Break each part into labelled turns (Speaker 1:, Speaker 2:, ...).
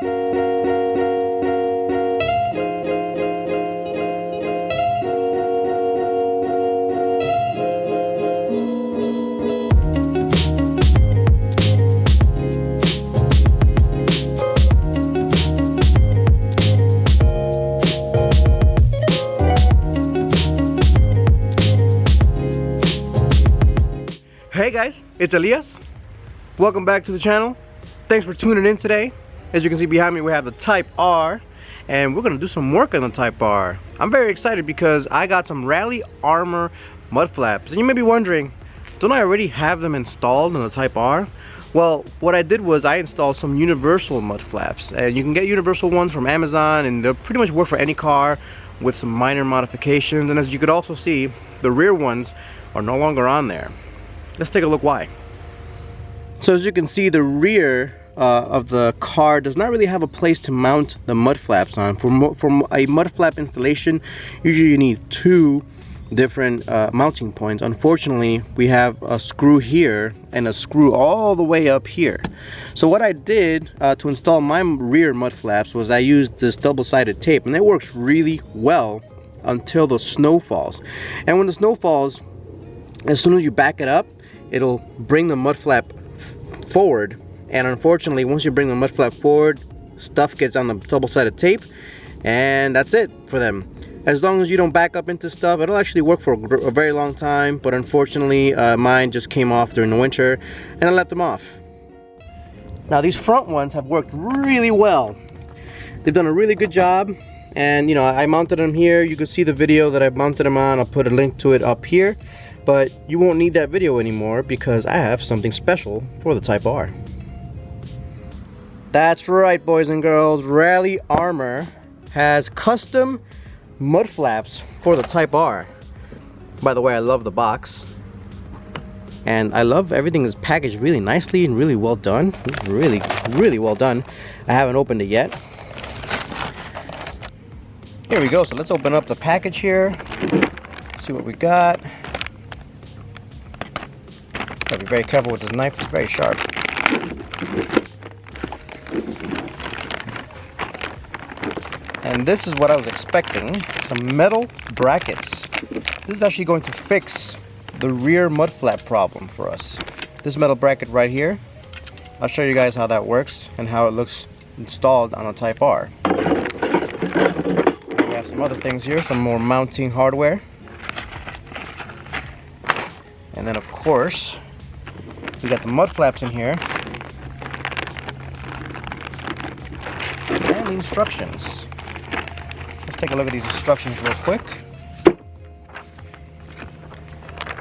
Speaker 1: Hey guys, it's Elias. Welcome back to the channel. Thanks for tuning in today. As you can see behind me, we have the Type R, and we're gonna do some work on the Type R. I'm very excited because I got some RallyArmor Mud Flaps, and you may be wondering, don't I already have them installed on the Type R? Well, what I did was I installed some universal mud flaps, and you can get universal ones from Amazon, and they'll pretty much work for any car with some minor modifications. And as you could also see, the rear ones are no longer on there. Let's take a look why. So as you can see, the rear of the car does not really have a place to mount the mud flaps on. For a mud flap installation, usually you need two different mounting points. Unfortunately, we have a screw here and a screw all the way up here. So what I did to install my rear mud flaps was I used this double-sided tape, and it works really well until the snow falls. And when the snow falls, as soon as you back it up, it'll bring the mud flap forward, and unfortunately once you bring the mud flap forward, stuff gets on the double-sided tape, and that's it for them. As long as you don't back up into stuff, it'll actually work for a very long time, but unfortunately mine just came off during the winter and I left them off. Now these front ones have worked really well. They've done a really good job, and you know, I mounted them here. You can see the video that I mounted them on. I'll put a link to it up here. But you won't need that video anymore because I have something special for the Type R. That's right, boys and girls, RallyArmor has custom mud flaps for the Type R. By the way, I love the box. And I love everything is packaged really nicely and really well done. It's really well done. I haven't opened it yet. Here we go, so let's open up the package here. See what we got. Gotta be very careful with this knife, it's very sharp. And this is what I was expecting, some metal brackets. This is actually going to fix the rear mud flap problem for us. This metal bracket right here, I'll show you guys how that works and how it looks installed on a Type R. We have some other things here, some more mounting hardware. And then of course, we got the mud flaps in here, and the instructions. Let's take a look at these instructions real quick.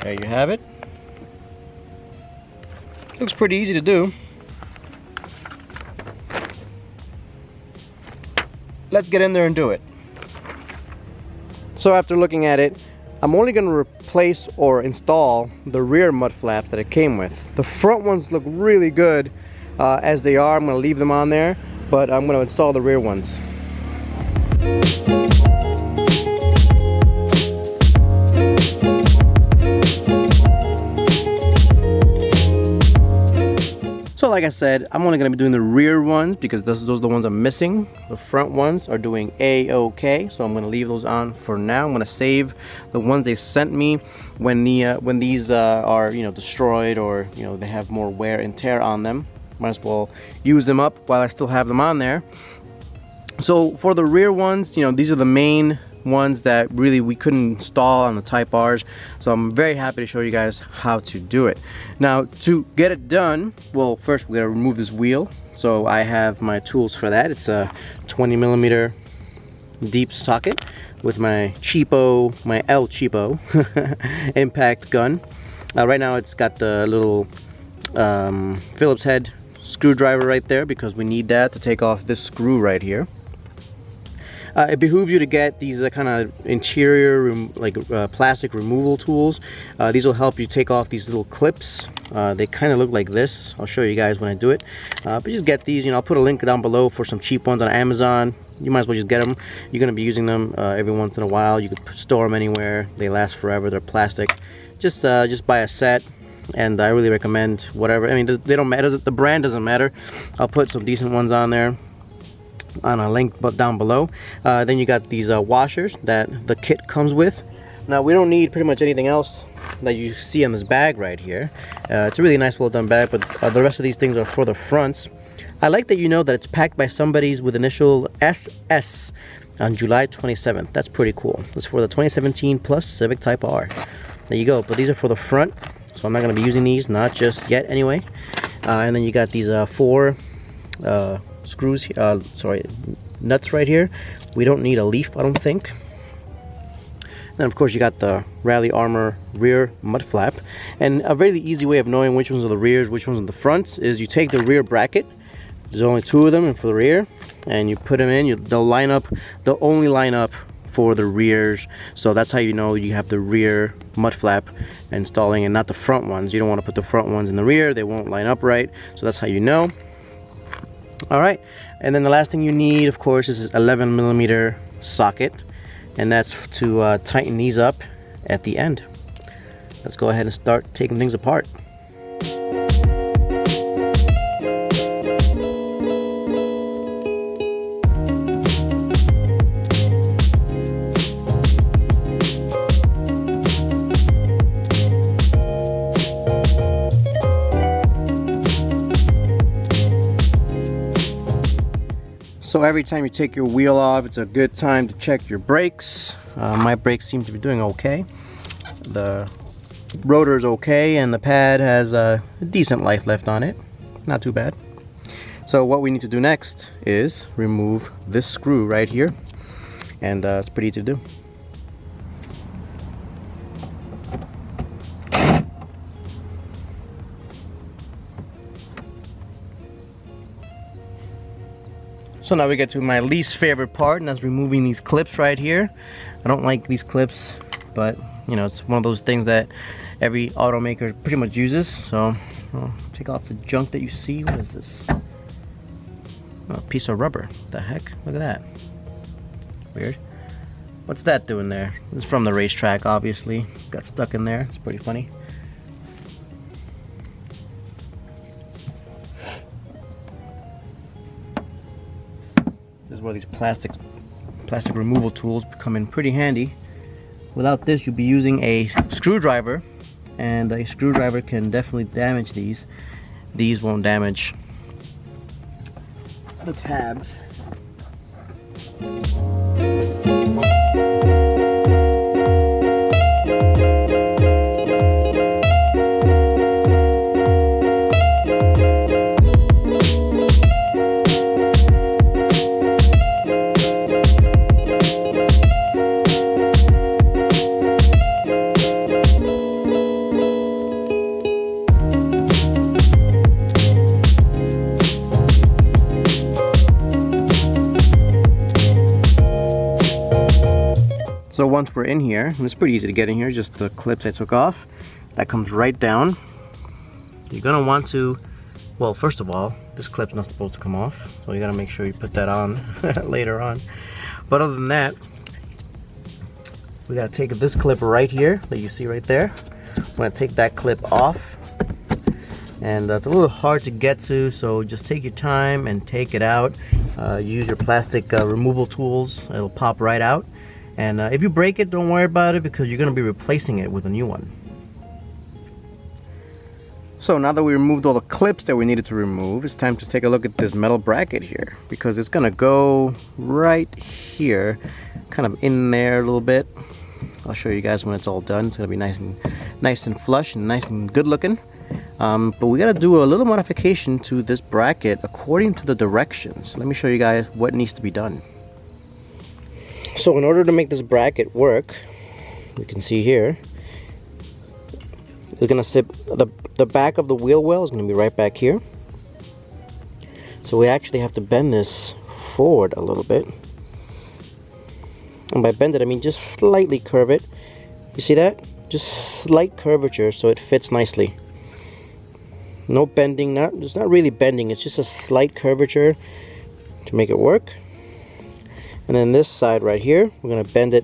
Speaker 1: There you have it. Looks pretty easy to do. Let's get in there and do it. So after looking at it, I'm only going to replace or install the rear mud flaps that it came with. The front ones look really good as they are. I'm going to leave them on there, but I'm going to install the rear ones. So like I said, I'm only going to be doing the rear ones because those are the ones I'm missing. The front ones are doing A-okay, so I'm going to leave those on for now. I'm going to save the ones they sent me when these are, you know, destroyed, or you know, they have more wear and tear on them. Might as well use them up while I still have them on there. So for the rear ones, you know, these are the main ones that really we couldn't install on the Type R's, so I'm very happy to show you guys how to do it. Now to get it done, well, first we gotta remove this wheel, so I have my tools for that. It's a 20mm deep socket with my El Cheapo impact gun. Right now it's got the little Phillips head screwdriver right there because we need that to take off this screw right here. It behooves you to get these kind of interior plastic removal tools. These will help you take off these little clips. They kind of look like this. I'll show you guys when I do it. But just get these. You know, I'll put a link down below for some cheap ones on Amazon. You might as well just get them. You're going to be using them every once in a while. You can store them anywhere. They last forever. They're plastic. Just buy a set. And I really recommend whatever. I mean, they don't matter. The brand doesn't matter. I'll put some decent ones on there. on a link down below. Then you got these washers that the kit comes with. Now we don't need pretty much anything else that you see on this bag right here. It's a really nice, well done bag, but the rest of these things are for the fronts. I like that you know that it's packed by somebody's with initial SS on July 27th. That's pretty cool. It's for the 2017 Plus Civic Type R. There you go. But these are for the front, so I'm not going to be using these, not just yet anyway. And then you got these 4 screws, nuts right here. We don't need a leaf, I don't think. Then of course you got the RallyArmor rear mud flap. And a very easy way of knowing which ones are the rears, which ones are the fronts, is you take the rear bracket. There's only 2 of them and for the rear, and you put them in. They'll line up. They'll only line up for the rears, so that's how you know you have the rear mud flap installing and not the front ones. You don't want to put the front ones in the rear; they won't line up right. So that's how you know. All right, and then the last thing you need, of course, is this 11mm socket, and that's to tighten these up at the end. Let's go ahead and start taking things apart. So every time you take your wheel off, it's a good time to check your brakes. My brakes seem to be doing okay. The rotor is okay, and the pad has a decent life left on it. Not too bad. So what we need to do next is remove this screw right here, and it's pretty easy to do. So now we get to my least favorite part, and that's removing these clips right here. I don't like these clips, but you know, it's one of those things that every automaker pretty much uses. So I'll take off the junk that you see. What is this? Oh, a piece of rubber. What the heck? Look at that. Weird. What's that doing there? It's from the racetrack, obviously. Got stuck in there. It's pretty funny. This is where these plastic removal tools come in pretty handy. Without this, you'll be using a screwdriver, and a screwdriver can definitely damage these. These won't damage the tabs. So once we're in here, and it's pretty easy to get in here, just the clips I took off, that comes right down. You're gonna want to, well, first of all, this clip's not supposed to come off, so you gotta make sure you put that on later on. But other than that, we gotta take this clip right here that you see right there. We're gonna take that clip off, and it's a little hard to get to, so just take your time and take it out. Use your plastic removal tools, it'll pop right out. And if you break it, don't worry about it, because you're going to be replacing it with a new one. So now that we removed all the clips that we needed to remove, it's time to take a look at this metal bracket here, because it's going to go right here, kind of in there a little bit. I'll show you guys when it's all done. It's going to be nice and flush and nice and good looking. But we got to do a little modification to this bracket according to the directions. Let me show you guys what needs to be done. So in order to make this bracket work, you can see here, it's gonna sit, the back of the wheel well is gonna be right back here. So we actually have to bend this forward a little bit. And by bend it, I mean just slightly curve it. You see that? Just slight curvature so it fits nicely. No bending, it's not really bending, it's just a slight curvature to make it work. And then this side right here, we're going to bend it.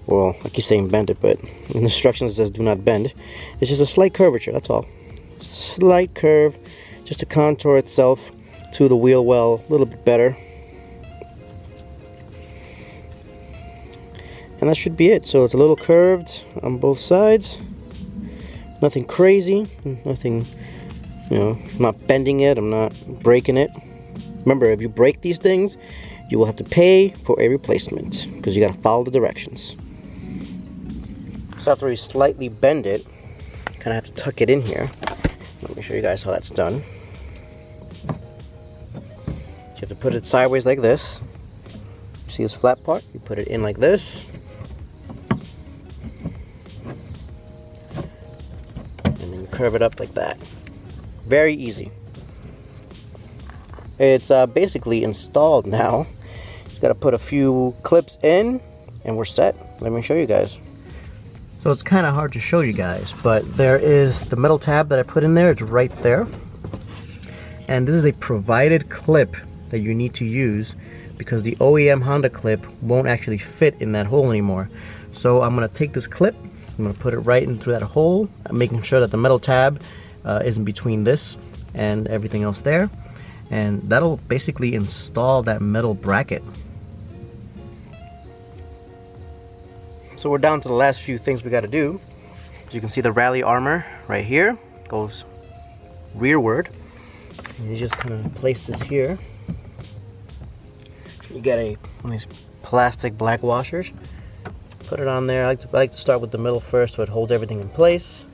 Speaker 1: Well, I keep saying bend it, but in the instructions it says do not bend. It's just a slight curvature, that's all. Slight curve, just to contour itself to the wheel well a little bit better. And that should be it. So it's a little curved on both sides. Nothing crazy, nothing, you know, I'm not bending it, I'm not breaking it. Remember, if you break these things, you will have to pay for a replacement because you got to follow the directions. So after we slightly bend it, kind of have to tuck it in here. Let me show you guys how that's done. You have to put it sideways like this. See this flat part? You put it in like this. And then you curve it up like that. Very easy. It's basically installed now. Just gotta put a few clips in and we're set. Let me show you guys. So it's kind of hard to show you guys, but there is the metal tab that I put in there. It's right there. And this is a provided clip that you need to use because the OEM Honda clip won't actually fit in that hole anymore. So I'm gonna take this clip, I'm gonna put it right into that hole, making sure that the metal tab is in between this and everything else there. And that'll basically install that metal bracket. So we're down to the last few things we got to do. As you can see, the RallyArmor right here goes rearward. And you just kind of place this here. You got one of these plastic black washers. Put it on there. I like to start with the middle first so it holds everything in place.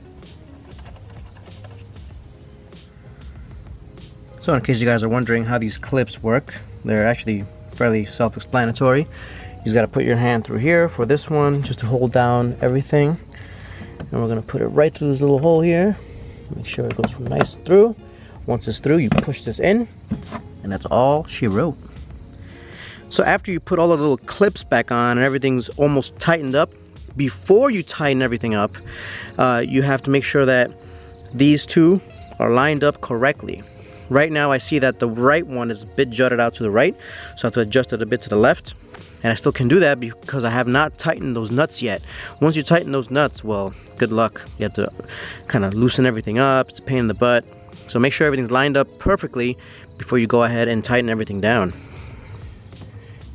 Speaker 1: So in case you guys are wondering how these clips work, they're actually fairly self-explanatory. You just got to put your hand through here for this one just to hold down everything. And we're going to put it right through this little hole here. Make sure it goes nice through. Once it's through, you push this in, and that's all she wrote. So after you put all the little clips back on and everything's almost tightened up, before you tighten everything up, you have to make sure that these two are lined up correctly. Right now I see that the right one is a bit jutted out to the right, so I have to adjust it a bit to the left. And I still can do that because I have not tightened those nuts yet. Once you tighten those nuts, well, good luck. You have to kind of loosen everything up. It's a pain in the butt. So make sure everything's lined up perfectly before you go ahead and tighten everything down.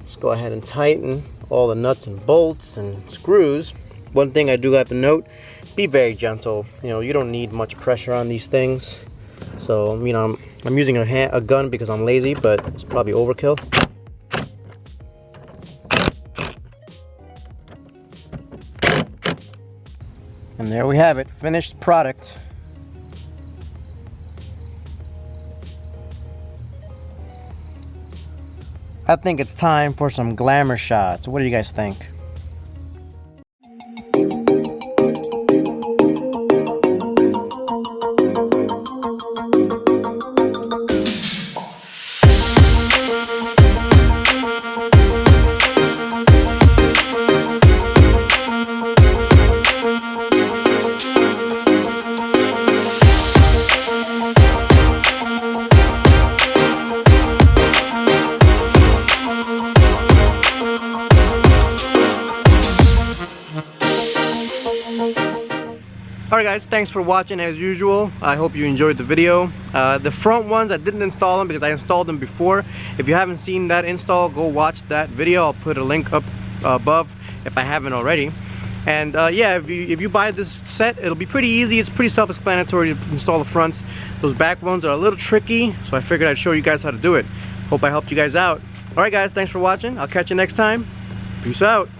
Speaker 1: Just go ahead and tighten all the nuts and bolts and screws. One thing I do have to note, be very gentle. You know, you don't need much pressure on these things. So, you know, I'm using a gun because I'm lazy, but it's probably overkill. And there we have it, finished product. I think it's time for some glamour shots. What do you guys think? Alright guys, thanks for watching as usual. I hope you enjoyed the video. The front ones, I didn't install them because I installed them before. If you haven't seen that install, go watch that video. I'll put a link up above if I haven't already. And yeah, if you buy this set, it'll be pretty easy. It's pretty self-explanatory to install the fronts. Those back ones are a little tricky, so I figured I'd show you guys how to do it. Hope I helped you guys out. Alright guys, thanks for watching. I'll catch you next time. Peace out.